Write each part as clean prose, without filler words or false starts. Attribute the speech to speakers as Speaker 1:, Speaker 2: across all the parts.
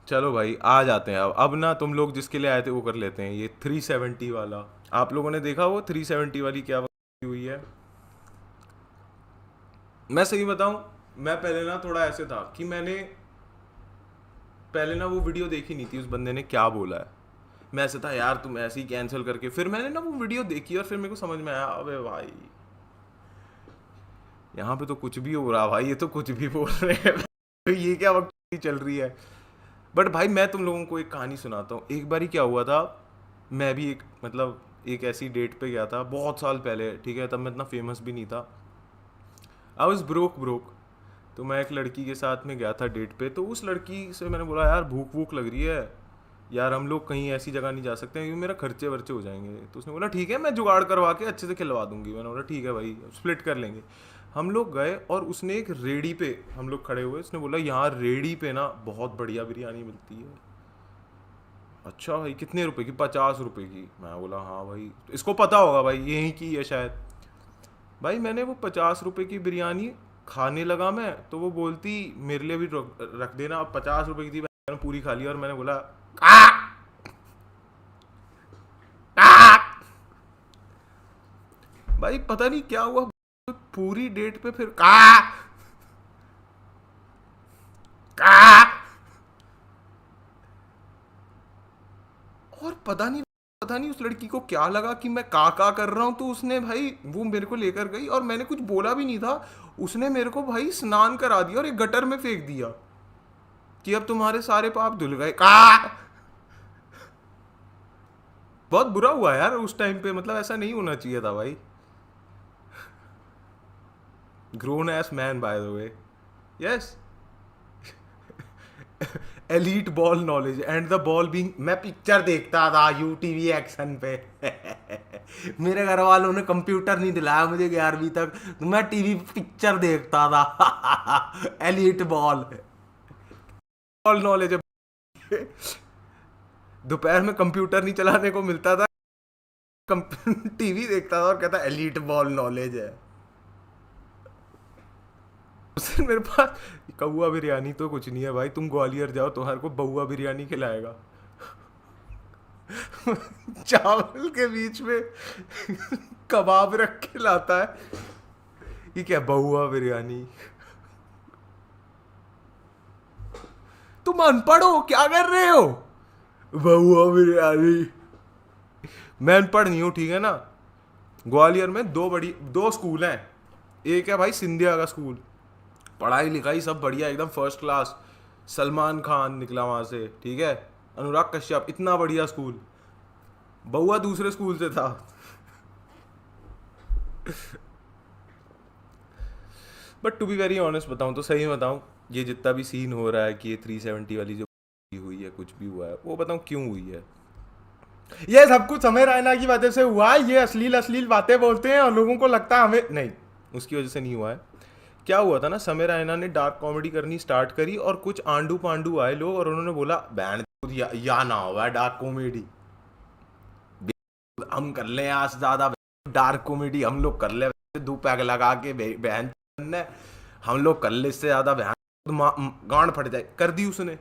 Speaker 1: चलो भाई आ जाते हैं अब ना तुम लोग जिसके लिए आए थे वो कर लेते हैं, ये 370 वाला। आप लोगों ने देखा वो 370 वाली क्या हुई है? मैं सही बताऊं, मैं पहले ना थोड़ा ऐसे था कि मैंने पहले ना वो वीडियो देखी नहीं थी, उस बंदे ने क्या बोला है। मैं ऐसे था यार तुम ऐसे ही कैंसिल करके, फिर मैंने ना वो वीडियो देखी और फिर मेरे को समझ में आया अबे भाई यहाँ पे तो कुछ भी हो रहा भाई, ये तो कुछ भी बोल रहे हैं तो ये क्या वक्त की चल रही है। बट भाई मैं तुम लोगों को एक कहानी सुनाता हूँ। एक बार ही क्या हुआ था, मैं भी एक मतलब एक ऐसी डेट पे गया था बहुत साल पहले, ठीक है, तब मैं इतना फेमस भी नहीं था। I was broke broke. तो मैं एक लड़की के साथ में गया था डेट पे, तो उस लड़की से मैंने बोला यार भूख भूख लग रही है यार, हम लोग कहीं ऐसी जगह नहीं जा सकते क्योंकि मेरा खर्चे वर्चे हो जाएंगे। तो उसने बोला ठीक है मैं जुगाड़ करवा के अच्छे से खिलवा दूंगी। मैंने बोला ठीक है भाई स्प्लिट कर लेंगे। हम लोग गए और उसने एक रेडी पे हम लोग खड़े हुए, उसने बोला यहाँ रेडी पे ना बहुत बढ़िया बिरयानी मिलती है। अच्छा भाई कितने रुपए की? 50 रुपए की। मैं बोला हाँ भाई, तो इसको पता होगा भाई यहीं की है शायद। भाई मैंने वो 50 रुपए की बिरयानी खाने लगा मैं, तो वो बोलती मेरे लिए भी रख देना। अब 50 रुपए की थी, मैंने पूरी खा ली और मैंने बोला "आ! आ!" भाई पता नहीं क्या हुआ, पूरी डेट पे फिर का का और पता नहीं उस लड़की को क्या लगा कि मैं का कर रहा हूँ, तो उसने भाई वो मेरे को लेकर गई और मैंने कुछ बोला भी नहीं था। उसने मेरे को भाई स्नान करा दिया और एक गटर में फेंक दिया कि अब तुम्हारे सारे पाप धुल गए का। बहुत बुरा हुआ यार उस टाइम पे, मतलब ऐसा नहीं होना चाहिए था भाई। Grown S man by the way. Yes. Elite ball knowledge and the ball being, मैं पिक्चर देखता था यूटीवी एक्शन पे मेरे घर वालों ने कंप्यूटर नहीं दिलाया मुझे 11वीं तक, तो मैं टीवी पिक्चर देखता था एलीट बॉल बॉल नॉलेज है। दोपहर में कंप्यूटर नहीं चलाने को मिलता था, टीवी देखता था और कहता एलीट बॉल नॉलेज है। उससे मेरे पास कौआ बिरयानी तो कुछ नहीं है भाई, तुम ग्वालियर जाओ तुम्हारे को बउआ बिरयानी खिलाएगा चावल के बीच में कबाब रख के लाता है। ये क्या बहुआ बिरयानी? तुम अनपढ़ हो क्या कर रहे हो? बहुआ बिरयानी। मैं अनपढ़ नहीं हूँ ठीक है ना। ग्वालियर में दो स्कूल हैं। एक है भाई सिंधिया का स्कूल, पढ़ाई लिखाई सब बढ़िया एकदम फर्स्ट क्लास, सलमान खान निकला वहां से, ठीक है, अनुराग कश्यप, इतना बढ़िया स्कूल। बहुआ दूसरे स्कूल से था। But to be very honest बताऊं तो, सही बताऊं, ये जितना भी सीन हो रहा है कि ये 370 वाली जो हुई है कुछ भी हुआ है, वो बताऊं क्यों हुई है। ये सब कुछ समय रैना की वजह से हुआ है। ये अश्लील अश्लील बातें बोलते हैं और लोगों को लगता है हमें नहीं, उसकी वजह से नहीं हुआ है। क्या हुआ था ना, समय रैना ने डार्क कॉमेडी करनी स्टार्ट करी और कुछ आंडू पांडू आए लोग और उन्होंने बोला बैंड या ना हुआ डार्क कॉमेडी, हम कर ले आज ज्यादा डार्क कॉमेडी, हम लोग कर ले दो पैग लगा के बहन ने, हम लोग कर ले इससे ज्यादा बहन गांड फट जाए, कर दी उसने।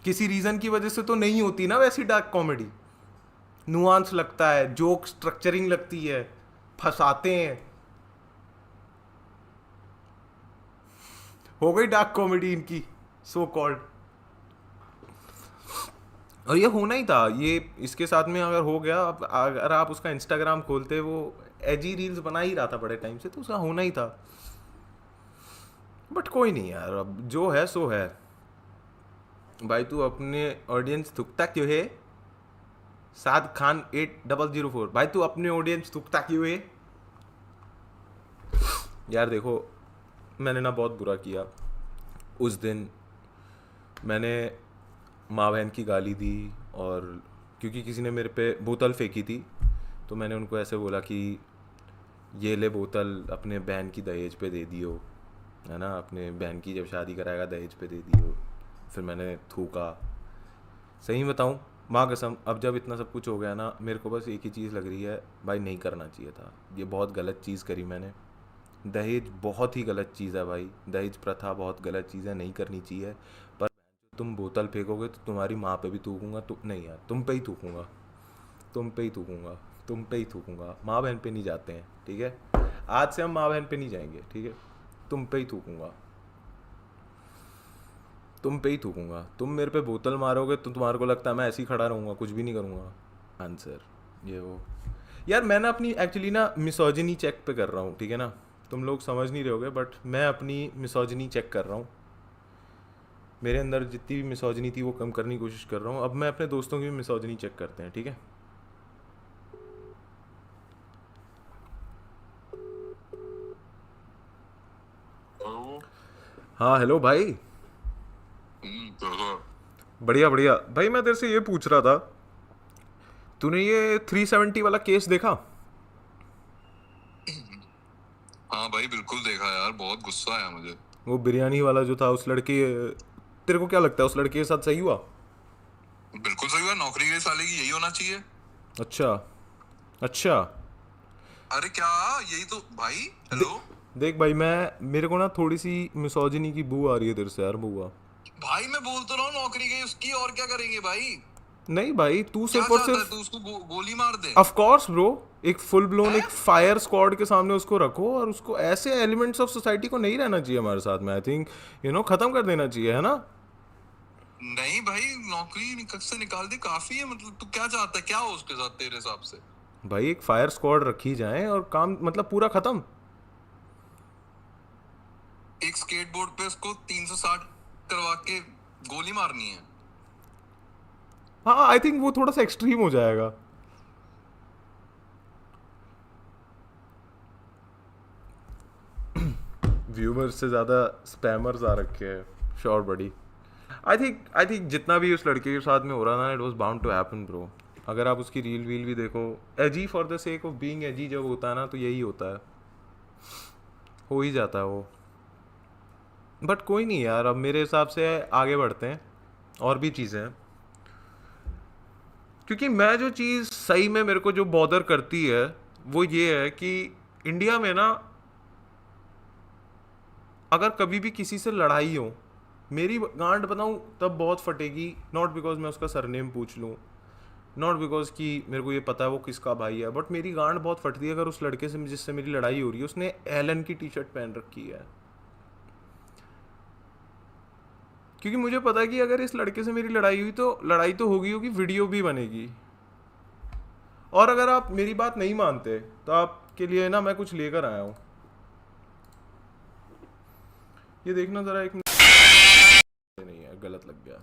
Speaker 1: किसी रीजन की वजह से तो नहीं होती ना वैसी डार्क कॉमेडी, नुआंस लगता है, जोक स्ट्रक्चरिंग लगती है, फंसाते हैं। हो गई डार्क कॉमेडी इनकी सो कॉल्ड। और ये होना ही था, ये इसके साथ में अगर हो गया, अब अगर आप उसका इंस्टाग्राम खोलते, वो एजी रील्स बना ही रहा था बड़े टाइम से, तो उसका होना ही था। बट कोई नहीं यार, अब जो है सो है। भाई तू अपने ऑडियंस थुकता क्यों है? साद खान 8004, भाई तू अपने ऑडियंस थुकता क्यों है? यार देखो, मैंने ना बहुत बुरा किया उस दिन। मैंने माँ बहन की गाली दी, और क्योंकि किसी ने मेरे पे बोतल फेंकी थी, तो मैंने उनको ऐसे बोला कि ये ले बोतल अपने बहन की दहेज पे दे दियो, है ना, अपने बहन की जब शादी कराएगा दहेज पे दे दियो। फिर मैंने थूका। सही बताऊँ, माँ कसम, अब जब इतना सब कुछ हो गया ना, मेरे को बस एक ही चीज़ लग रही है भाई, नहीं करना चाहिए था, ये बहुत गलत चीज़ करी मैंने। दहेज बहुत ही गलत चीज़ है भाई, दहेज प्रथा बहुत गलत चीज़ है, नहीं करनी चाहिए। पर तुम बोतल फेंकोगे तो तुम्हारी माँ पे भी थूकूंगा, तो नहीं यार, तुम पे ही थूकूंगा, तुम पे ही थूकूंगा, तुम पे ही थूकूंगा, माँ बहन पे नहीं जाते हैं, ठीक है? आज से हम माँ बहन पे नहीं जाएंगे, ठीक है? तुम पे ही थूकूंगा, तुम पे ही थूकूंगा। तुम मेरे पे बोतल मारोगे तो तुम्हारे को लगता है मैं ऐसे ही खड़ा रहूँगा, कुछ भी नहीं करूँगा? आंसर ये वो। यार मैं ना अपनी एक्चुअली ना मिसोजिनी चेक पे कर रहा हूँ, ठीक है ना? तुम लोग समझ नहीं रहोगे बट मैं अपनी मिसोजिनी चेक कर रहा हूँ। मेरे अंदर जितनी भी मिसोजिनी थी वो कम करने की कोशिश कर रहा हूँ। अब मैं अपने दोस्तों की भी मिसोजिनी चेक करते हैं, ठीक है?
Speaker 2: हेलो।
Speaker 1: हाँ हेलो भाई।
Speaker 2: कैसा?
Speaker 1: बढ़िया बढ़िया भाई, मैं तेरे से ये पूछ रहा था, तूने ये 370 वाला केस देखा?
Speaker 2: हाँ भाई, बिल्कुल देखा यार, बहुत गुस्सा आया मुझे।
Speaker 1: वो बिरयानी वाला जो था, उस लड़के, तेरे को क्या लगता है उस लड़के के साथ सही हुआ?
Speaker 2: बिल्कुल सही हुआ, नौकरी के साले की यही होना चाहिए।
Speaker 1: अच्छा। अच्छा।
Speaker 2: अरे क्या, यही तो भाई।
Speaker 1: दे,
Speaker 2: हेलो
Speaker 1: देख भाई, मेरे को ना थोड़ी सी मिसोजिनी की बू आ रही है तेरे से यार, बुआ।
Speaker 2: भाई, मैं बोल तो रहा हूँ नौकरी गई उसकी, और क्या करेंगे भाई?
Speaker 1: नहीं भाई, तू
Speaker 2: क्या
Speaker 1: सिर्फ और
Speaker 2: चाहता है
Speaker 1: सिर्फ,
Speaker 2: तू उसको गोली मार दे?
Speaker 1: ऑफ कोर्स ब्रो, एक फुल ब्लोन
Speaker 2: है?
Speaker 1: एक फायर स्क्वाड के सामने उसको रखो, और उसको ऐसे एलिमेंट्स ऑफ सोसाइटी को नहीं रहना चाहिए हमारे साथ में, आई थिंक खत्म कर देना चाहिए, है ना?
Speaker 2: नहीं भाई, नौकरी से निकाल दे काफी है। मतलब तू क्या चाहता है, क्या हो उसके साथ तेरे हिसाब से?
Speaker 1: भाई एक फायर स्क्वाड रखी जाए और काम मतलब पूरा खत्म।
Speaker 2: एक स्केटबोर्ड पे उसको 360 करवा के गोली मारनी है?
Speaker 1: हाँ आई थिंक वो थोड़ा सा एक्सट्रीम हो जाएगा। व्यूवर्स से ज़्यादा स्पैमर्स आ रखे हैं, श्योर बड़ी। आई थिंक जितना भी उस लड़के के साथ में हो रहा ना, it was bound to happen bro. अगर आप उसकी रील वील भी देखो, edgy for the sake of being edgy जब होता है ना, तो यही होता है, हो ही जाता है वो। बट कोई नहीं यार, अब मेरे हिसाब से आगे बढ़ते हैं, और भी चीज़ें हैं। क्योंकि मैं जो चीज़ सही में मेरे को जो बॉदर करती है वो ये है कि इंडिया में ना, अगर कभी भी किसी से लड़ाई हो, मेरी गांड बताऊं तब बहुत फटेगी। नॉट बिकॉज मैं उसका सरनेम पूछ लूँ, नॉट बिकॉज कि मेरे को ये पता है वो किसका भाई है, बट मेरी गांड बहुत फटती है अगर उस लड़के से जिससे मेरी लड़ाई हो रही है उसने एलन की टी शर्ट पहन रखी है। क्योंकि मुझे पता है कि अगर इस लड़के से मेरी लड़ाई हुई तो लड़ाई तो होगी होगी, वीडियो भी बनेगी। और अगर आप मेरी बात नहीं मानते तो आपके लिए ना मैं कुछ लेकर आया हूँ, ये देखना ज़रा एक। नहीं है, गलत लग गया।